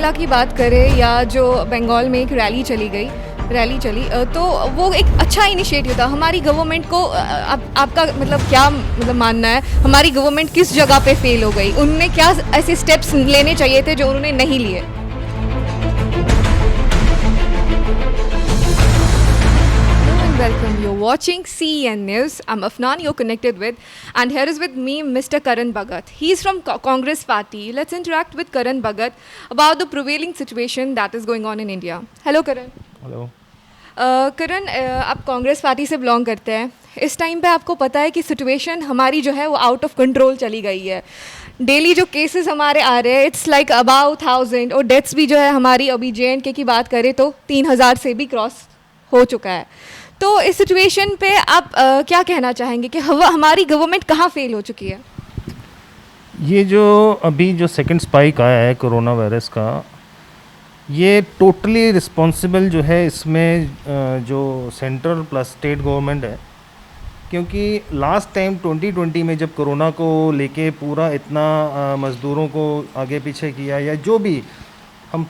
मेला की बात करें या जो बंगाल में एक रैली चली तो वो एक अच्छा इनिशिएटिव था। हमारी गवर्नमेंट को आपका मतलब क्या मतलब मानना है, हमारी गवर्नमेंट किस जगह पे फेल हो गई? उनने क्या ऐसे स्टेप्स लेने चाहिए थे जो उन्होंने नहीं लिए? Welcome. You're watching CEN News. I'm Afnan. You're connected with, and here is with me, Mr. Karan Bhagat. He's from Congress Party. Let's interact with Karan Bhagat about the prevailing situation that is going on in India. Hello, Karan. Hello. Karan, आप Congress party से belong करते हैं। इस time पे आपको पता है कि सिचुएशन हमारी जो है वो आउट ऑफ कंट्रोल चली गई है। डेली जो केसेस हमारे आ रहे हैं इट्स लाइक अबाउट 1000 और डेथ्स भी जो है हमारी अभी JNK की बात करें तो 3000 से भी क्रॉस हो चुका है। तो इस सिचुएशन पे आप क्या कहना चाहेंगे कि हमारी गवर्नमेंट कहाँ फेल हो चुकी है? ये जो अभी जो सेकंड स्पाइक आया है कोरोना वायरस का, ये टोटली रिस्पॉन्सिबल जो है इसमें जो सेंट्रल प्लस स्टेट गवर्नमेंट है। क्योंकि लास्ट टाइम 2020 में जब कोरोना को लेके पूरा इतना मज़दूरों को आगे पीछे किया, या जो भी हम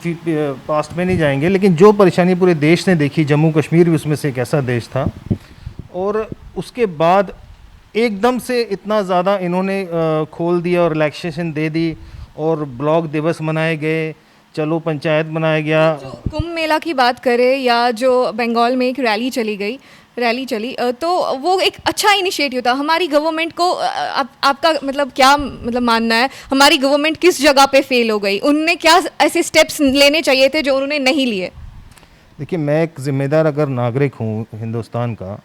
पास्ट में नहीं जाएंगे, लेकिन जो परेशानी पूरे देश ने देखी, जम्मू कश्मीर भी उसमें से एक ऐसा देश था। और उसके बाद एकदम से इतना ज़्यादा इन्होंने खोल दिया और रिलैक्सेशन दे दी, और ब्लॉक दिवस मनाए गए, चलो पंचायत बनाया गया। जो कुंभ मेला की बात करें या जो बंगाल में एक रैली चली तो वो एक अच्छा इनिशिएटिव था। हमारी गवर्नमेंट को आपका मतलब क्या मतलब मानना है, हमारी गवर्नमेंट किस जगह पे फेल हो गई? उनने क्या ऐसे स्टेप्स लेने चाहिए थे जो उन्होंने नहीं लिए? देखिए, मैं एक ज़िम्मेदार अगर नागरिक हूँ हिंदुस्तान का,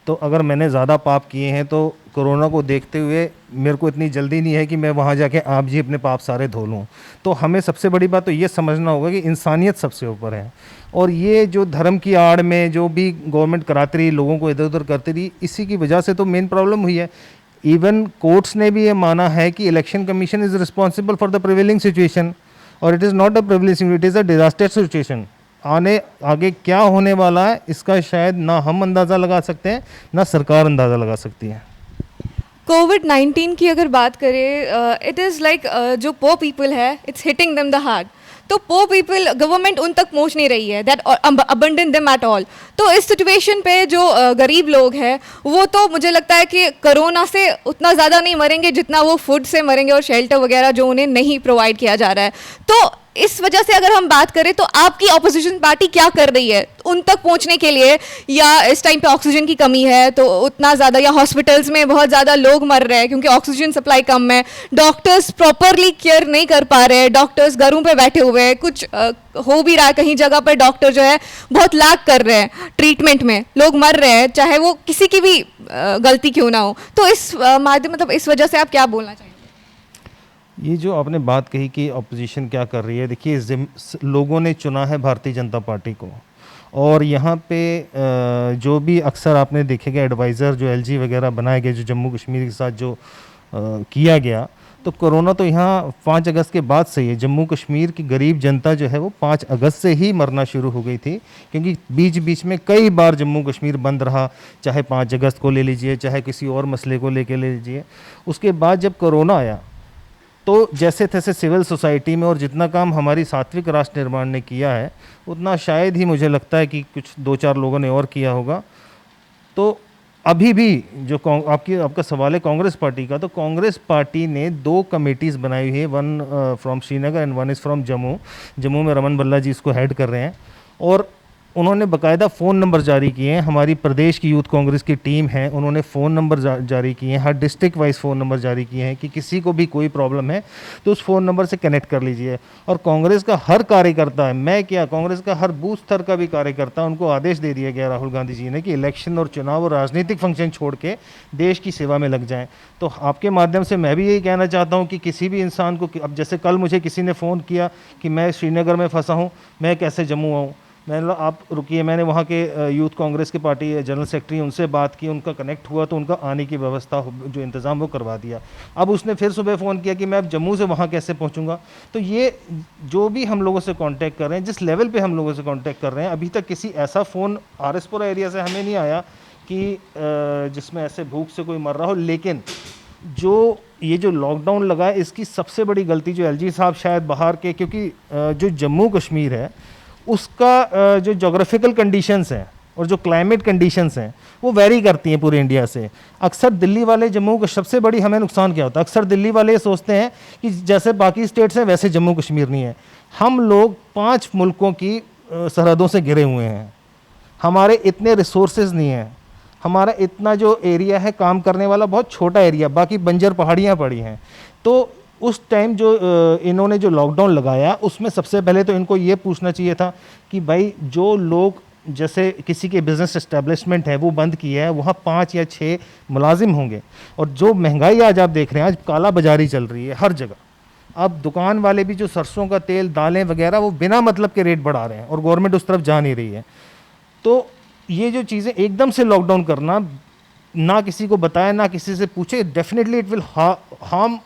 तो अगर मैंने ज़्यादा पाप किए हैं तो कोरोना को देखते हुए मेरे को इतनी जल्दी नहीं है कि मैं वहाँ जाके आप जी अपने पाप सारे धो लूँ। तो हमें सबसे बड़ी बात तो ये समझना होगा कि इंसानियत सबसे ऊपर है। और ये जो धर्म की आड़ में जो भी गवर्नमेंट कराती रही, लोगों को इधर उधर करती रही, इसी की वजह से तो मेन प्रॉब्लम हुई है। इवन कोर्ट्स ने भी ये माना है कि election commission is responsible for the prevailing situation, और it is not a privileging, it is a disaster situation. आगे क्या होने वाला है इसका शायद ना हम अंदाज़ा लगा सकते हैं, ना सरकार अंदाज़ा लगा सकती है। कोविड-19 की अगर बात करें, इट इज़ लाइक जो पोर पीपल है it's hitting them the heart. तो पोर पीपल गवर्नमेंट उन तक पहुंच नहीं रही है, that abandon them at all. तो इस सिचुएशन पे जो गरीब लोग हैं वो तो मुझे लगता है कि कोरोना से उतना ज़्यादा नहीं मरेंगे जितना वो फूड से मरेंगे और शेल्टर वगैरह जो उन्हें नहीं प्रोवाइड किया जा रहा है। तो इस वजह से अगर हम बात करें तो आपकी ऑपोजिशन पार्टी क्या कर रही है उन तक पहुंचने के लिए? या इस टाइम पे ऑक्सीजन की कमी है तो उतना ज़्यादा, या हॉस्पिटल्स में बहुत ज़्यादा लोग मर रहे हैं क्योंकि ऑक्सीजन सप्लाई कम है, डॉक्टर्स प्रॉपरली केयर नहीं कर पा रहे हैं, डॉक्टर्स घरों पे बैठे हुए हैं, कुछ हो भी रहा है कहीं जगह पर डॉक्टर जो है बहुत लैग कर रहे हैं ट्रीटमेंट में, लोग मर रहे हैं चाहे वो किसी की भी गलती क्यों ना हो। तो इस माध्यम मतलब इस वजह से आप क्या बोलना चाहेंगे? ये जो आपने बात कही कि अपोजिशन क्या कर रही है, देखिए लोगों ने चुना है भारतीय जनता पार्टी को, और यहाँ पे जो भी अक्सर आपने देखेगा एडवाइज़र जो LG वगैरह बनाए गए, जो जम्मू कश्मीर के साथ जो किया गया, तो कोरोना तो यहाँ 5 अगस्त के बाद से ही है। जम्मू कश्मीर की गरीब जनता जो है वो 5 अगस्त से ही मरना शुरू हो गई थी, क्योंकि बीच बीच में कई बार जम्मू कश्मीर बंद रहा, चाहे 5 अगस्त को ले लीजिए, चाहे किसी और मसले को लेके ले लीजिए। उसके बाद जब कोरोना आया तो जैसे तैसे सिविल सोसाइटी में और जितना काम हमारी सात्विक राष्ट्र निर्माण ने किया है उतना शायद ही मुझे लगता है कि कुछ 2-4 लोगों ने और किया होगा। तो अभी भी जो आपका सवाल है कांग्रेस पार्टी का, तो कांग्रेस पार्टी ने 2 कमेटीज़ बनाई हुई है, one from Srinagar and one is from Jammu में रमन भल्ला जी इसको हेड कर रहे हैं। और उन्होंने बाकायदा फ़ोन नंबर जारी किए हैं, हमारी प्रदेश की यूथ कांग्रेस की टीम है, उन्होंने फ़ोन नंबर जारी किए हैं, हर डिस्ट्रिक्ट वाइज फ़ोन नंबर जारी किए हैं कि किसी को भी कोई प्रॉब्लम है तो उस फ़ोन नंबर से कनेक्ट कर लीजिए। और कांग्रेस का हर कार्यकर्ता है, मैं क्या कांग्रेस का हर बूथ स्तर का भी कार्यकर्ता, उनको आदेश दे दिया गया राहुल गांधी जी ने कि इलेक्शन और चुनाव और राजनीतिक फंक्शन छोड़ के देश की सेवा में लग जाएँ। तो आपके माध्यम से मैं भी यही कहना चाहता हूँ कि किसी भी इंसान को, अब जैसे कल मुझे किसी ने फ़ोन किया कि मैं श्रीनगर में फंसा हूँ, मैं कैसे जम्मू आऊँ, मैंने आप रुकिए, मैंने वहाँ के यूथ कांग्रेस की पार्टी जनरल सेक्रेटरी उनसे बात की, उनका कनेक्ट हुआ तो उनका आने की व्यवस्था जो इंतज़ाम वो करवा दिया। अब उसने फिर सुबह फ़ोन किया कि मैं अब जम्मू से वहाँ कैसे पहुँचूँगा। तो ये जो भी हम लोगों से कांटेक्ट कर रहे हैं, जिस लेवल पे हम लोगों से कांटेक्ट कर रहे हैं, अभी तक किसी ऐसा फ़ोन आरएसपुरा एरिया से हमें नहीं आया कि जिसमें ऐसे भूख से कोई मर रहा हो। लेकिन जो ये जो लॉकडाउन लगा है, इसकी सबसे बड़ी गलती जो एलजी साहब शायद बाहर के, क्योंकि जो जम्मू कश्मीर है उसका जो जोग्राफिकल कंडीशंस हैं और जो क्लाइमेट कंडीशंस हैं वो वेरी करती हैं पूरे इंडिया से। अक्सर दिल्ली वाले जम्मू का सबसे बड़ी हमें नुकसान क्या होता है, अक्सर दिल्ली वाले ये सोचते हैं कि जैसे बाकी स्टेट्स हैं वैसे जम्मू कश्मीर नहीं है। हम लोग 5 मुल्कों की सरहदों से घिरे हुए हैं, हमारे इतने रिसोर्सेज नहीं हैं, हमारा इतना जो एरिया है काम करने वाला बहुत छोटा एरिया, बाकी बंजर पहाड़ियाँ पड़ी हैं। तो उस टाइम जो इन्होंने जो लॉकडाउन लगाया उसमें सबसे पहले तो इनको ये पूछना चाहिए था कि भाई जो लोग जैसे किसी के बिज़नेस एस्टेब्लिशमेंट है वो बंद किया है, वहाँ 5 या 6 मुलाजिम होंगे। और जो महंगाई आज आप देख रहे हैं, आज काला बाजारी चल रही है हर जगह। अब दुकान वाले भी जो सरसों का तेल, दालें वगैरह वो बिना मतलब के रेट बढ़ा रहे हैं और गवर्नमेंट उस तरफ जा नहीं रही है। तो ये जो चीज़ें एकदम से लॉकडाउन करना, ना किसी को बताया ना किसी से पूछे, definitely it will harm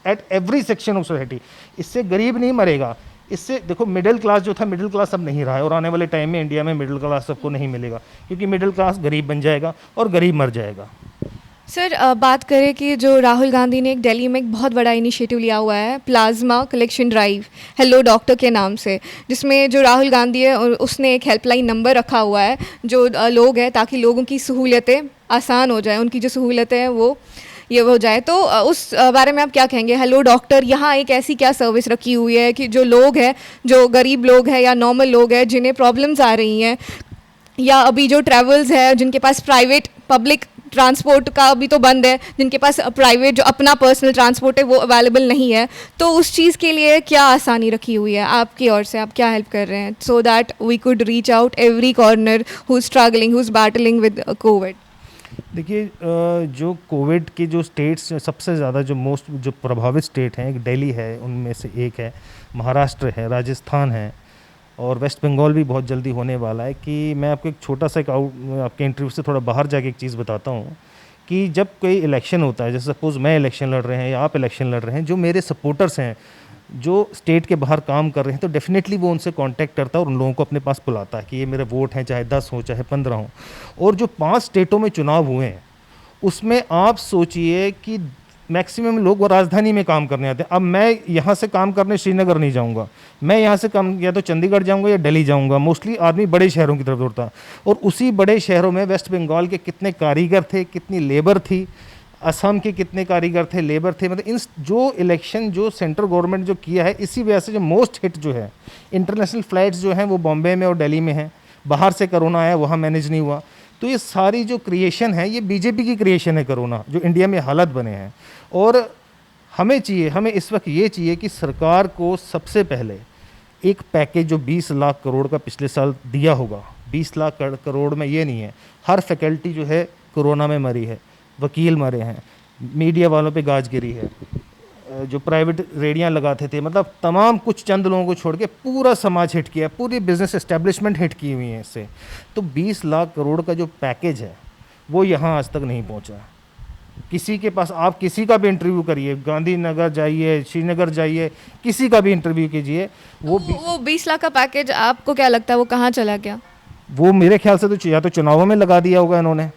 at every section of society. इससे गरीब नहीं मरेगा, इससे देखो मिडिल क्लास जो था, मिडिल क्लास अब नहीं रहा है और आने वाले टाइम में इंडिया में मिडिल क्लास सबको नहीं मिलेगा, क्योंकि मिडिल क्लास गरीब बन जाएगा और गरीब मर जाएगा। सर बात करें कि जो राहुल गांधी ने एक दिल्ली में एक बहुत बड़ा इनिशिएटिव लिया हुआ है, plasma collection drive hello doctor के नाम से, जिसमें जो राहुल गांधी है उसने एक हेल्पलाइन नंबर रखा हुआ है जो लोग हैं, ताकि लोगों की सहूलियतें आसान हो जाए, उनकी जो सहूलतें हैं वो ये हो जाए। तो उस बारे में आप क्या कहेंगे? हेलो डॉक्टर यहाँ एक ऐसी क्या सर्विस रखी हुई है कि जो लोग हैं, जो गरीब लोग हैं या नॉर्मल लोग हैं जिन्हें प्रॉब्लम्स आ रही हैं, या अभी जो ट्रैवल्स है जिनके पास प्राइवेट पब्लिक ट्रांसपोर्ट का अभी तो बंद है, जिनके पास प्राइवेट जो अपना पर्सनल ट्रांसपोर्ट है वो अवेलेबल नहीं है, तो उस चीज़ के लिए क्या आसानी रखी हुई है आपकी ओर से? आप क्या हेल्प कर रहे हैं so that we could reach out every corner who is struggling, who is battling with covid? देखिए जो कोविड के जो स्टेट्स सबसे ज़्यादा जो मोस्ट जो प्रभावित स्टेट हैं, एक दिल्ली है उनमें से एक है, महाराष्ट्र है, राजस्थान है और वेस्ट बंगाल भी बहुत जल्दी होने वाला है। कि मैं आपको एक छोटा सा एक आपके इंटरव्यू से थोड़ा बाहर जाके एक चीज़ बताता हूँ कि जब कोई इलेक्शन होता है, जैसे सपोज़ मैं इलेक्शन लड़ रहे हैं या आप इलेक्शन लड़ रहे हैं, जो मेरे सपोर्टर्स हैं जो स्टेट के बाहर काम कर रहे हैं, तो डेफिनेटली वो उनसे कांटेक्ट करता है और उन लोगों को अपने पास बुलाता है कि ये मेरे वोट हैं, चाहे 10 हो चाहे 15 हो। और जो 5 स्टेटों में चुनाव हुए हैं उसमें आप सोचिए कि मैक्सिमम लोग वो राजधानी में काम करने आते हैं। अब मैं यहाँ से काम करने श्रीनगर नहीं जाऊँगा, मैं यहाँ से काम या तो चंडीगढ़ जाऊँगा या दिल्ली जाऊँगा। मोस्टली आदमी बड़े शहरों की तरफ दौड़ता है और उसी बड़े शहरों में वेस्ट बंगाल के कितने कारीगर थे, कितनी लेबर थी, असम के कितने कारीगर थे, लेबर थे। मतलब इन जो इलेक्शन जो सेंट्रल गवर्नमेंट जो किया है, इसी वजह से जो मोस्ट हिट जो है इंटरनेशनल फ़्लाइट्स जो हैं वो बॉम्बे में और दिल्ली में हैं। बाहर से कोरोना आया, वहाँ मैनेज नहीं हुआ। तो ये सारी जो क्रिएशन है ये बीजेपी की क्रिएशन है, कोरोना जो इंडिया में हालात बने हैं। और हमें इस वक्त ये चाहिए कि सरकार को सबसे पहले एक पैकेज जो 20 लाख करोड़ का पिछले साल दिया होगा, 20 लाख करोड़ में ये नहीं है हर फैकल्टी जो है कोरोना में मरी है, वकील मरे हैं, मीडिया वालों पे गाज गिरी है, जो प्राइवेट रेडियां लगाते थे, मतलब तमाम कुछ चंद लोगों को छोड़ के पूरा समाज हिट किया, पूरी बिजनेस एस्टेब्लिशमेंट हिट की हुई है इससे। तो 20 लाख करोड़ का जो पैकेज है वो यहाँ आज तक नहीं पहुँचा। किसी के पास आप किसी का भी इंटरव्यू करिए, गांधीनगर जाइए, श्रीनगर जाइए, किसी का भी इंटरव्यू कीजिए, वो 20 लाख का पैकेज आपको क्या लगता है वो कहाँ चला गया? वो मेरे ख्याल से तो या तो चुनावों में लगा दिया होगा इन्होंने।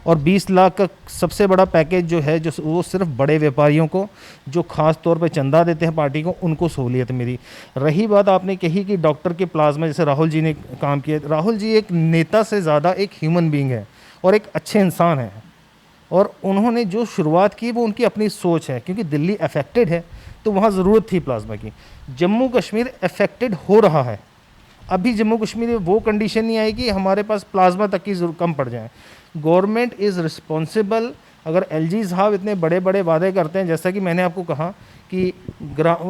और 20 लाख का सबसे बड़ा पैकेज जो है, जो वो सिर्फ बड़े व्यापारियों को, जो ख़ास तौर पे चंदा देते हैं पार्टी को, उनको सहूलियत मिली। रही बात आपने कही कि डॉक्टर के प्लाज्मा, जैसे राहुल जी ने काम किया, राहुल जी एक नेता से ज़्यादा एक ह्यूमन बीइंग है और एक अच्छे इंसान है। और उन्होंने जो शुरुआत की वो उनकी अपनी सोच है, क्योंकि दिल्ली अफेक्टेड है तो वहाँ ज़रूरत थी प्लाज्मा की। जम्मू कश्मीर अफेक्टेड हो रहा है, अभी जम्मू कश्मीर में वो कंडीशन नहीं आई कि हमारे पास प्लाज्मा तक की कम पड़ जाए। Government is responsible. अगर एलजी साहब इतने बड़े बड़े वादे करते हैं, जैसा कि मैंने आपको कहा कि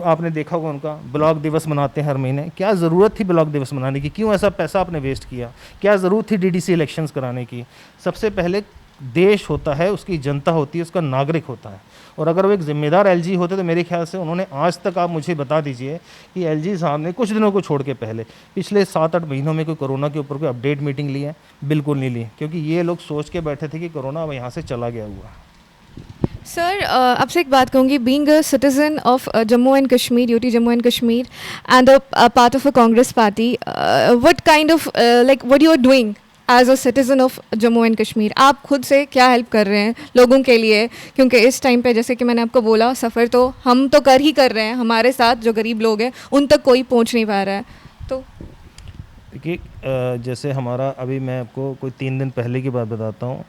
आपने देखा होगा उनका ब्लॉक दिवस मनाते हैं हर महीने, क्या ज़रूरत थी ब्लॉक दिवस मनाने की? क्यों ऐसा पैसा आपने वेस्ट किया? क्या ज़रूरत थी डीडीसी इलेक्शंस कराने की? सबसे पहले देश होता है, उसकी जनता होती है, उसका नागरिक होता है। और अगर वो एक ज़िम्मेदार एलजी होते तो मेरे ख्याल से उन्होंने आज तक, आप मुझे बता दीजिए कि एलजी साहब ने कुछ दिनों को छोड़ के पहले पिछले 7-8 महीनों में कोई कोरोना के ऊपर कोई अपडेट मीटिंग ली है? बिल्कुल नहीं ली, क्योंकि ये लोग सोच के बैठे थे कि कोरोना अब यहाँ से चला गया हुआ। सर आपसे एक बात कहूँगी, being a citizen of Jammu and Kashmir, UT Jammu and Kashmir and a part of a Congress party, what kind of what you are doing as a citizen of Jammu and Kashmir आप खुद से क्या हेल्प कर रहे हैं लोगों के लिए, क्योंकि इस टाइम पे जैसे कि मैंने आपको बोला सफ़र तो हम तो कर ही कर रहे हैं, हमारे साथ जो गरीब लोग हैं उन तक कोई पहुंच नहीं पा रहा है। तो देखिए जैसे हमारा अभी मैं आपको कोई 3 दिन पहले की बात बताता हूँ।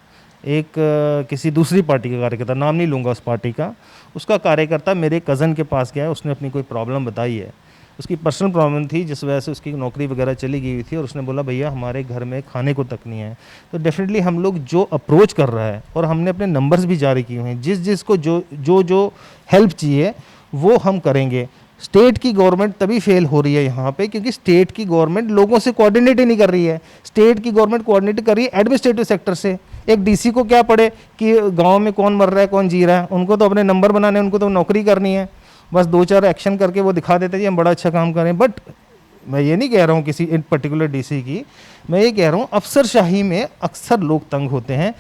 एक किसी दूसरी पार्टी का कार्यकर्ता, नाम नहीं लूँगा उस पार्टी का, उसका कार्यकर्ता मेरे कज़न के पास गया है। उसने अपनी कोई प्रॉब्लम बताई है, उसकी पर्सनल प्रॉब्लम थी जिस वजह से उसकी नौकरी वगैरह चली गई हुई थी, और उसने बोला भैया हमारे घर में खाने को तक नहीं है। तो डेफिनेटली हम लोग जो अप्रोच कर रहा है, और हमने अपने नंबर्स भी जारी किए हुए हैं, जिस जिसको जो जो जो हेल्प चाहिए वो हम करेंगे। स्टेट की गवर्नमेंट तभी फेल हो रही है यहाँ पे क्योंकि स्टेट की गवर्नमेंट लोगों से कोऑर्डिनेट ही नहीं कर रही है। स्टेट की गवर्नमेंट कोऑर्डिनेट कर रही है एडमिनिस्ट्रेटिव सेक्टर से। एक डीसी को क्या पड़े कि गांव में कौन मर रहा है कौन जी रहा है, उनको तो अपने नंबर बनाने, उनको तो नौकरी करनी है, बस 2-4 एक्शन करके वो दिखा देते हैं जी हम बड़ा अच्छा काम करें। बट मैं ये नहीं कह रहा हूँ किसी इन पर्टिकुलर डीसी की, मैं ये कह रहा हूँ अफसरशाही में अक्सर लोग तंग होते हैं।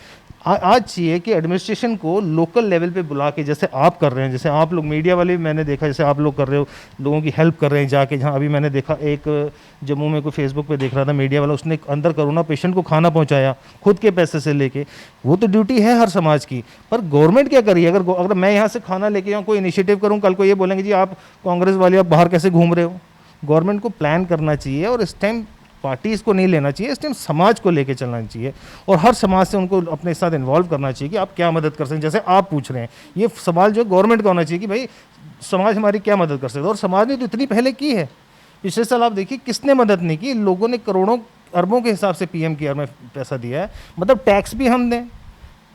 आज चाहिए कि एडमिनिस्ट्रेशन को लोकल लेवल पे बुला के, जैसे आप कर रहे हैं, जैसे आप लोग मीडिया वाले भी मैंने देखा, जैसे आप लोग कर रहे हो, लोगों की हेल्प कर रहे हैं जाके। जहाँ अभी मैंने देखा एक जम्मू में कोई फेसबुक पे देख रहा था मीडिया वाला, उसने अंदर कोरोना पेशेंट को खाना पहुँचाया खुद के पैसे से लेके। वो तो ड्यूटी है हर समाज की, पर गवर्नमेंट क्या करिए? अगर मैं यहाँ से खाना लेके जाऊँ, कोई इनिशिएटिव करूँ, कल को ये बोलेंगे जी आप कांग्रेस वाले आप बाहर कैसे घूम रहे हो। गवर्नमेंट को प्लान करना चाहिए, और इस टाइम पार्टीज़ को नहीं लेना चाहिए, इस टाइम समाज को लेके चलना चाहिए, और हर समाज से उनको अपने साथ इन्वॉल्व करना चाहिए कि आप क्या मदद कर सकते हैं। जैसे आप पूछ रहे हैं, ये सवाल जो गवर्नमेंट का होना चाहिए कि भाई समाज हमारी क्या मदद कर सकता है, और समाज ने तो इतनी पहले की है। पिछले साल आप देखिए किसने मदद नहीं की, लोगों ने करोड़ों अरबों के हिसाब से पीएम केयर में पैसा दिया है। मतलब टैक्स भी हम दें,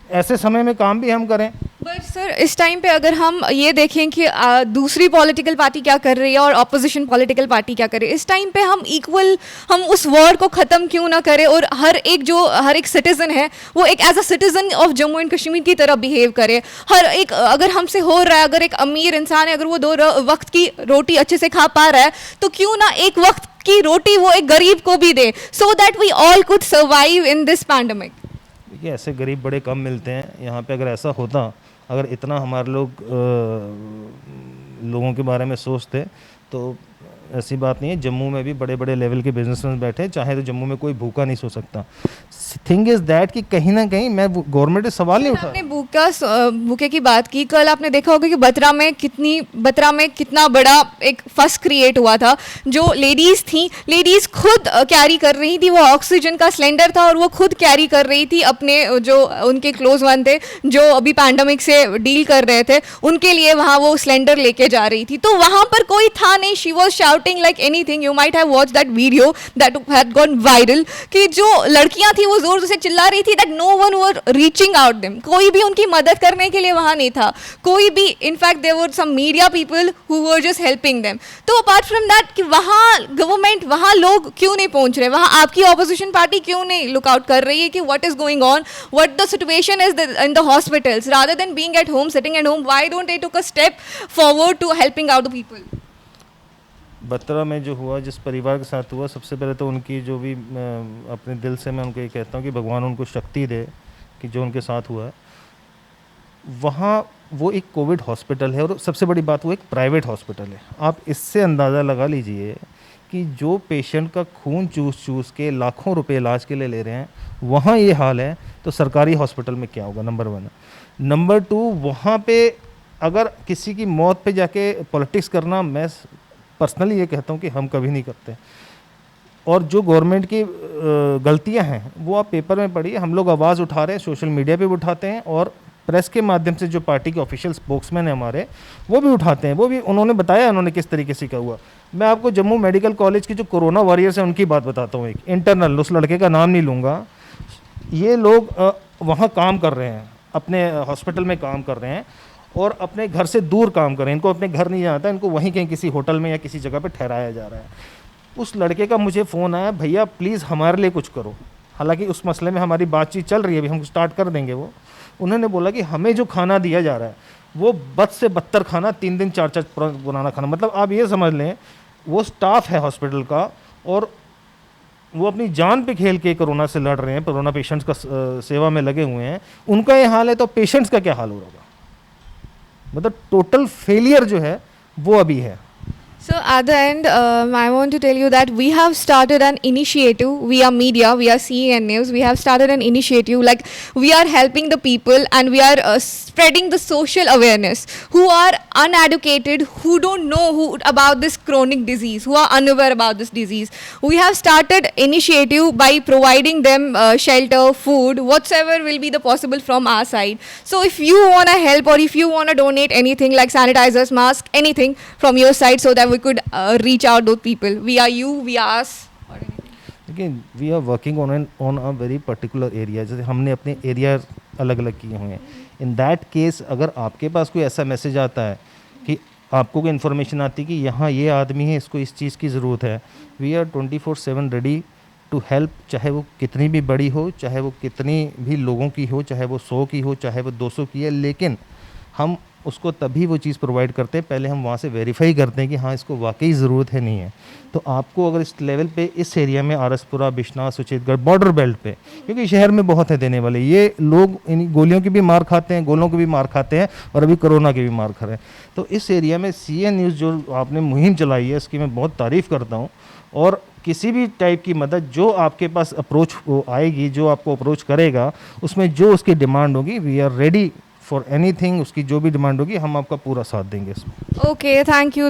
ऐसे समय में काम भी हम करें। बट सर इस टाइम पे अगर हम ये देखें कि दूसरी पॉलिटिकल पार्टी क्या कर रही है और ऑपोजिशन पॉलिटिकल पार्टी क्या कर रही है, इस टाइम पे हम इक्वल, हम उस वॉर को ख़त्म क्यों ना करें, और हर एक सिटीज़न है वो एक as a citizen of Jammu and Kashmir की तरह बिहेव करे। हर एक अगर हमसे हो रहा है, अगर एक अमीर इंसान है अगर वो 2 वक्त की रोटी अच्छे से खा पा रहा है, तो क्यों ना एक वक्त की रोटी वो एक गरीब को भी दे, so that we all could survive in this pandemic. देखिए ऐसे गरीब बड़े कम मिलते हैं यहाँ पे। अगर ऐसा होता, अगर इतना हमारे लोगों के बारे में सोचते, तो ऐसी बात नहीं है। जम्मू में भी बड़े बड़े लेवल के बिजनेसमैन बैठे हैं, चाहे तो जम्मू में कोई भूखा नहीं सो सकता। थिंग इज़ दैट कि कहीं ना कहीं मैं गवर्नमेंट से सवाल नहीं उठा। आपने भूखे की बात की, कल आपने देखा होगा कि बत्रा में कितना बड़ा एक फस क्रिएट हुआ था। जो लेडीज़ थी, लेडीज़ खुद कैरी कर रही थी, वो ऑक्सीजन का सिलेंडर था और वो खुद कैरी कर रही थी अपने जो उनके क्लोज वन थे जो अभी पैंडमिक से डील कर रहे थे, उनके लिए वहाँ वो सिलेंडर लेके जा रही थी। तो वहाँ पर कोई था नहीं, she was shouting like anything. You might have watch that video that had gone viral, कि जो लड़कियाँ थी वो जोर से चिल्ला रही थी that no one were reaching out them. कोई भी उनकी मदद करने के लिए वहाँ नहीं था, कोई भी। In fact there were some media people who were just helping them. तो अपार्ट फ्रॉम दैट कि वहाँ गवर्नमेंट, वहाँ लोग क्यों नहीं पहुँच रहे, वहाँ आपकी ऑपोजिशन पार्टी क्यों नहीं लुक आउट कर रही है कि what is going on, what the situation is in the hospitals, rather than being at home, sitting at home, why don't they took a step forward to helping out the people. Batra में जो हुआ, जिस परिवार के साथ हुआ, सबसे पहले तो उनकी जो भी अपने दिल से मैं उनको ये कहता हूँ कि भगवान उनको शक्ति दे कि जो उनके साथ हुआ है। वहाँ वो एक कोविड हॉस्पिटल है, और सबसे बड़ी बात वो एक प्राइवेट हॉस्पिटल है। आप इससे अंदाज़ा लगा लीजिए कि जो पेशेंट का खून चूस के लाखों रुपए इलाज के लिए ले रहे हैं, वहाँ ये हाल है, तो सरकारी हॉस्पिटल में क्या होगा, नंबर 1। नंबर 2, वहाँ पे अगर किसी की मौत पे जाके पॉलिटिक्स करना, मैं पर्सनली ये कहता हूँ कि हम कभी नहीं करते। और जो गवर्नमेंट की गलतियाँ हैं वो आप पेपर में पढ़िए। हम लोग आवाज़ उठा रहे हैं, सोशल मीडिया पे भी उठाते हैं, और प्रेस के माध्यम से जो पार्टी के ऑफिशियल स्पोक्समैन हैं हमारे, वो भी उठाते हैं। वो भी उन्होंने बताया उन्होंने किस तरीके से क्या हुआ। मैं आपको जम्मू मेडिकल कॉलेज की जो कोरोना वॉरियर्स हैं उनकी बात बताता हूँ। एक इंटरनल, उस लड़के का नाम नहीं लूँगा, ये लोग वहाँ काम कर रहे हैं, अपने हॉस्पिटल में काम कर रहे हैं, और अपने घर से दूर काम कर रहे हैं। इनको अपने घर नहीं जाता, इनको वहीं कहीं किसी होटल में या किसी जगह पे ठहराया जा रहा है। उस लड़के का मुझे फ़ोन आया, भैया प्लीज़ हमारे लिए कुछ करो। हालांकि उस मसले में हमारी बातचीत चल रही है, अभी हम स्टार्ट कर देंगे वो। उन्होंने बोला कि हमें जो खाना दिया जा रहा है वो बद से बदतर खाना, 3 दिन 4 पुराना खाना। मतलब आप ये समझ लें, वो स्टाफ है हॉस्पिटल का, और वो अपनी जान पे खेल के कोरोना से लड़ रहे हैं, कोरोना पेशेंट्स का सेवा में लगे हुए हैं। उनका ये हाल है, तो पेशेंट्स का क्या हाल हो रहा होगा। मतलब टोटल फेलियर जो है वो अभी है। So at the end, I want to tell you that we have started an initiative. We are media, we are CEN News. We have started an initiative like we are helping the people and we are spreading the social awareness who are uneducated, who don't know about this chronic disease, who are unaware about this disease. We have started initiative by providing them shelter, food, whatsoever will be the possible from our side. So if you want to help or if you want to donate anything like sanitizers, mask, anything from your side so that we could reach out those people. We are you, we are us. Again, we are working on a very particular area. जैसे हमने अपने area अलग अलग किए हुए हैं. In that case अगर आपके पास कोई ऐसा मैसेज आता है कि आपको कोई इन्फॉर्मेशन आती है कि यहाँ ये आदमी है, इसको इस चीज़ की ज़रूरत है, we are 24/7 ready to help. चाहे वो कितनी भी बड़ी हो, चाहे वो कितनी भी लोगों की हो, चाहे वो 100 की हो, चाहे वो 200 की है, लेकिन हम उसको तभी वो चीज़ प्रोवाइड करते हैं, पहले हम वहाँ से वेरीफाई करते हैं कि हाँ इसको वाकई ज़रूरत है नहीं है. तो आपको अगर इस लेवल पे इस एरिया में आरसपुरा, बिश्नाह, सुचेतगढ़ बॉर्डर बेल्ट पे, क्योंकि शहर में बहुत है देने वाले, ये लोग इन गोलियों की भी मार खाते हैं, गोलों की भी मार खाते हैं और अभी कोरोना की भी मार खा रहे हैं. तो इस एरिया में CN न्यूज़ जो आपने मुहिम चलाई है इसकी मैं बहुत तारीफ़ करता हूँ. और किसी भी टाइप की मदद जो आपके पास अप्रोच आएगी, जो आपको अप्रोच करेगा, उसमें जो उसकी डिमांड होगी, we are ready for anything. उसकी जो भी डिमांड होगी हम आपका पूरा साथ देंगे इसमें. Okay, thank you.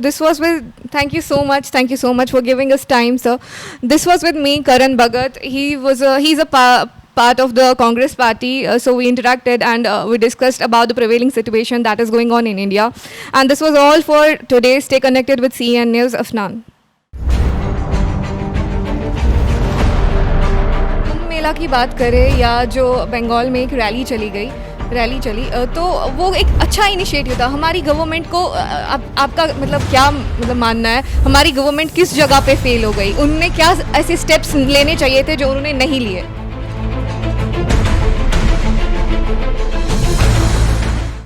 Thank you so much. Thank you so much for giving us time, sir. This was with me, Karan Bhagat. He's a part of the Congress party. So we interacted and we discussed about the prevailing situation that is going on in India. And this was all for today. Stay connected with CN News. Afnan. Kumbh Mela की बात करें या जो बंगाल में एक rally चली तो वो एक अच्छा इनिशिएटिव था. हमारी गवर्नमेंट को आपका मतलब क्या मतलब मानना है, हमारी गवर्नमेंट किस जगह पे फेल हो गई? उनने क्या ऐसे स्टेप्स लेने चाहिए थे जो उन्होंने नहीं लिए?